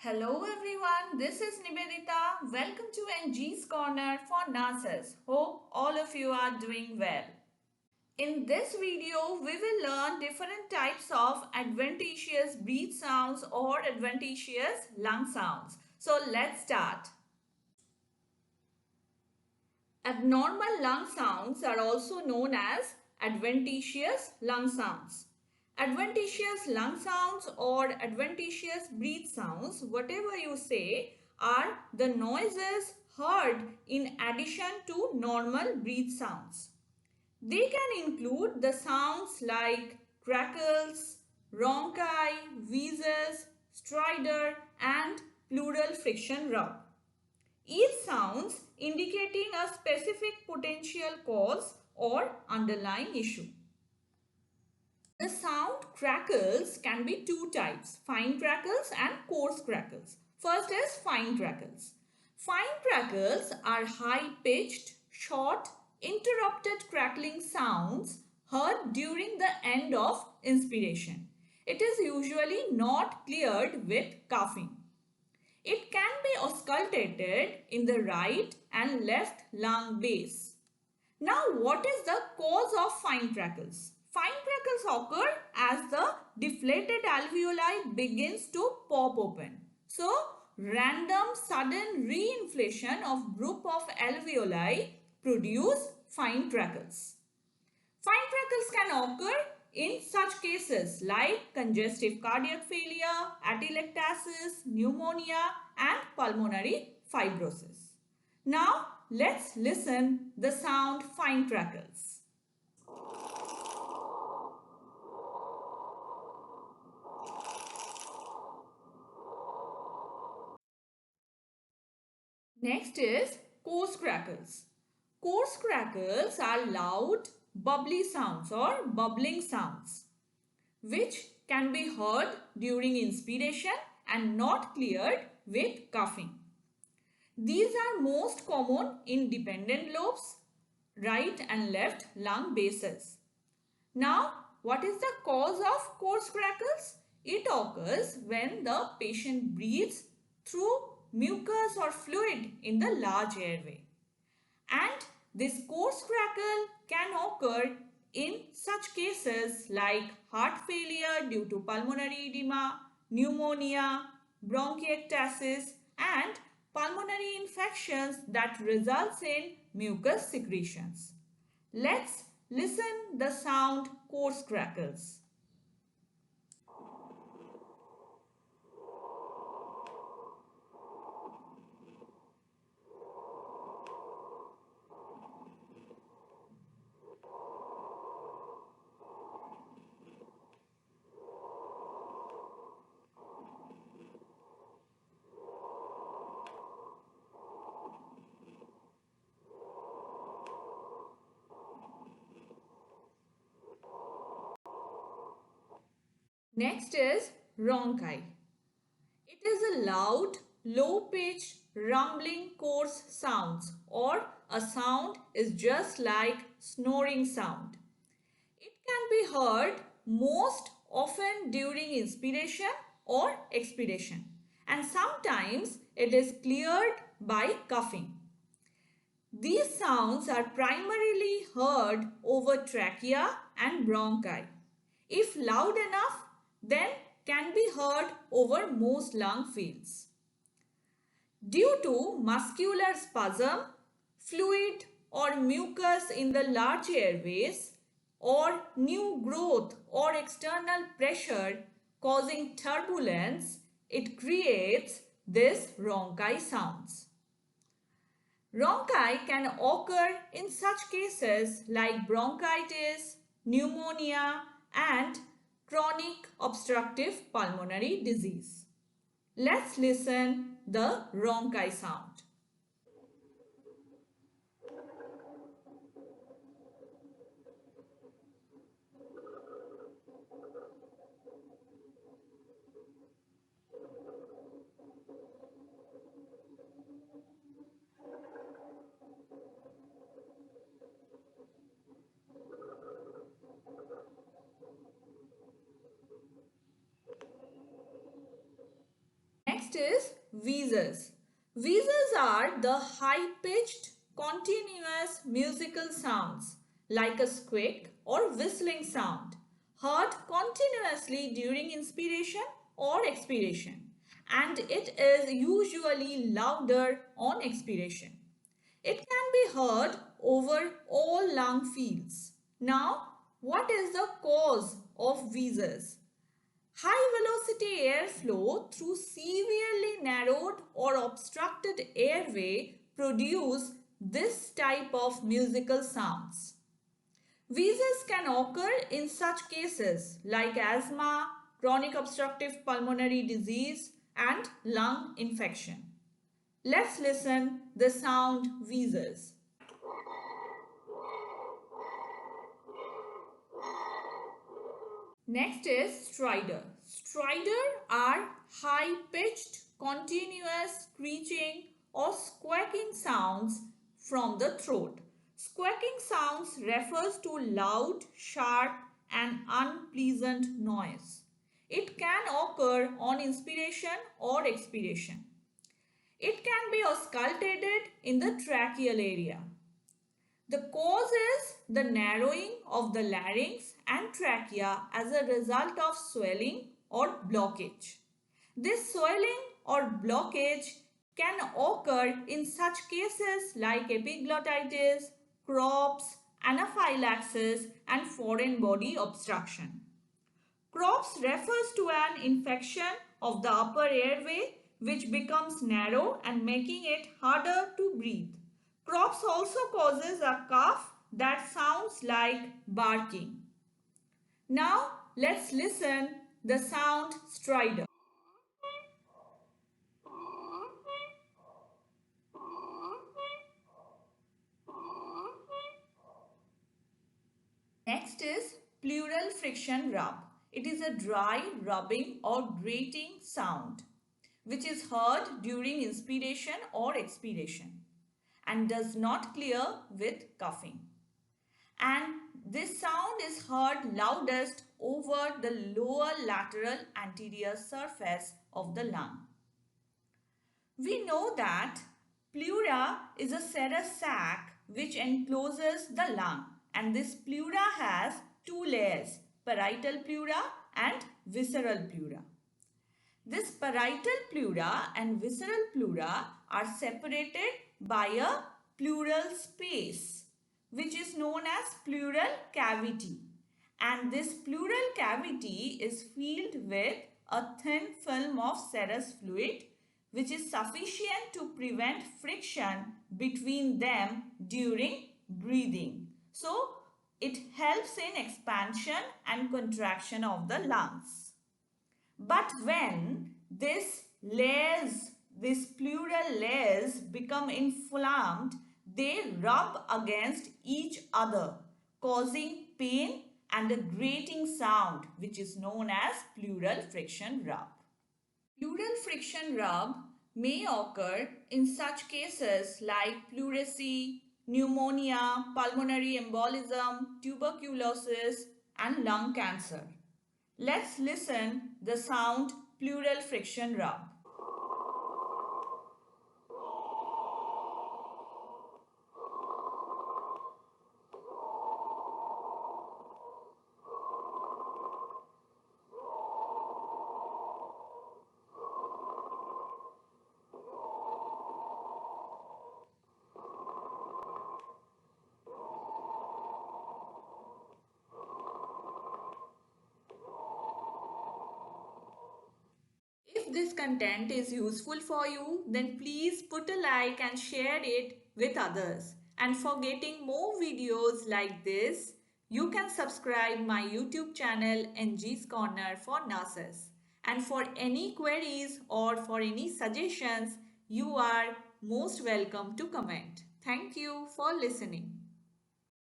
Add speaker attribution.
Speaker 1: Hello everyone, this is Nivedita. Welcome to NG's Corner for nurses. Hope all of you are doing well. In this video, we will learn different types of adventitious breath sounds or adventitious lung sounds. So let's start. Abnormal lung sounds are also known as adventitious lung sounds. Adventitious lung sounds or adventitious breath sounds, whatever you say, are the noises heard in addition to normal breath sounds. They can include the sounds like crackles, rhonchi, wheezes, stridor, and pleural friction rub. Each sounds indicating a specific potential cause or underlying issue. The sound crackles can be two types, fine crackles and coarse crackles. First is fine crackles. Fine crackles are high-pitched, short, interrupted crackling sounds heard during the end of inspiration. It is usually not cleared with coughing. It can be auscultated in the right and left lung base. Now, what is the cause of fine crackles? Fine crackles occur as the deflated alveoli begins to pop open. So, random sudden reinflation of group of alveoli produce fine crackles. Fine crackles can occur in such cases like congestive cardiac failure, atelectasis, pneumonia and pulmonary fibrosis. Now let's listen the sound fine crackles. Next is coarse crackles. Coarse crackles are loud, bubbly sounds or bubbling sounds, which can be heard during inspiration and not cleared with coughing. These are most common in dependent lobes, right and left lung bases. Now, what is the cause of coarse crackles? It occurs when the patient breathes through mucus or fluid in the large airway. And this coarse crackle can occur in such cases like heart failure due to pulmonary edema, pneumonia, bronchiectasis and pulmonary infections that results in mucus secretions. Let's listen the sound coarse crackles. Next is rhonchi. It is a loud, low-pitched, rumbling, coarse sounds, or a sound is just like snoring sound. It can be heard most often during inspiration or expiration, and sometimes it is cleared by coughing. These sounds are primarily heard over trachea and bronchi. If loud enough, then can be heard over most lung fields. Due to muscular spasm, fluid or mucus in the large airways, or new growth or external pressure causing turbulence, it creates this rhonchi sounds. Rhonchi can occur in such cases like bronchitis, pneumonia and chronic obstructive pulmonary disease. Let's listen the rhonchi sound. Next is Wheezes. Wheezes are the high-pitched, continuous musical sounds like a squeak or whistling sound heard continuously during inspiration or expiration, and it is usually louder on expiration. It can be heard over all lung fields. Now, what is the cause of wheezes? High velocity airflow through severely narrowed or obstructed airway produce this type of musical sounds. Wheezes can occur in such cases like asthma, chronic obstructive pulmonary disease, and lung infection. Let's listen the sound wheezes. Next is stridor. Stridor are high-pitched, continuous screeching or squawking sounds from the throat. Squawking sounds refers to loud, sharp and unpleasant noise. It can occur on inspiration or expiration. It can be auscultated in the tracheal area. The cause is the narrowing of the larynx and trachea as a result of swelling or blockage. This swelling or blockage can occur in such cases like epiglottitis, CROPS, anaphylaxis, and foreign body obstruction. CROPS refers to an infection of the upper airway which becomes narrow and making it harder to breathe. CROPS also causes a cough that sounds like barking. Now let's listen the sound stridor. Next is pleural friction rub. It is a dry rubbing or grating sound which is heard during inspiration or expiration and does not clear with coughing. And this sound is heard loudest over the lower lateral anterior surface of the lung. We know that pleura is a serous sac which encloses the lung, and this pleura has two layers, parietal pleura and visceral pleura. This parietal pleura and visceral pleura are separated by a pleural space which is known as pleural cavity, and this pleural cavity is filled with a thin film of serous fluid which is sufficient to prevent friction between them during breathing. So, it helps in expansion and contraction of the lungs. But when these pleural layers become inflamed, they rub against each other, causing pain and a grating sound which is known as pleural friction rub. Pleural friction rub may occur in such cases like pleurisy, pneumonia, pulmonary embolism, tuberculosis, and lung cancer. Let's listen the sound pleural friction rub. If this content is useful for you, then please put a like and share it with others. And for getting more videos like this, you can subscribe my YouTube channel NG's Corner for Nurses. And for any queries or for any suggestions, you are most welcome to comment. Thank you for listening.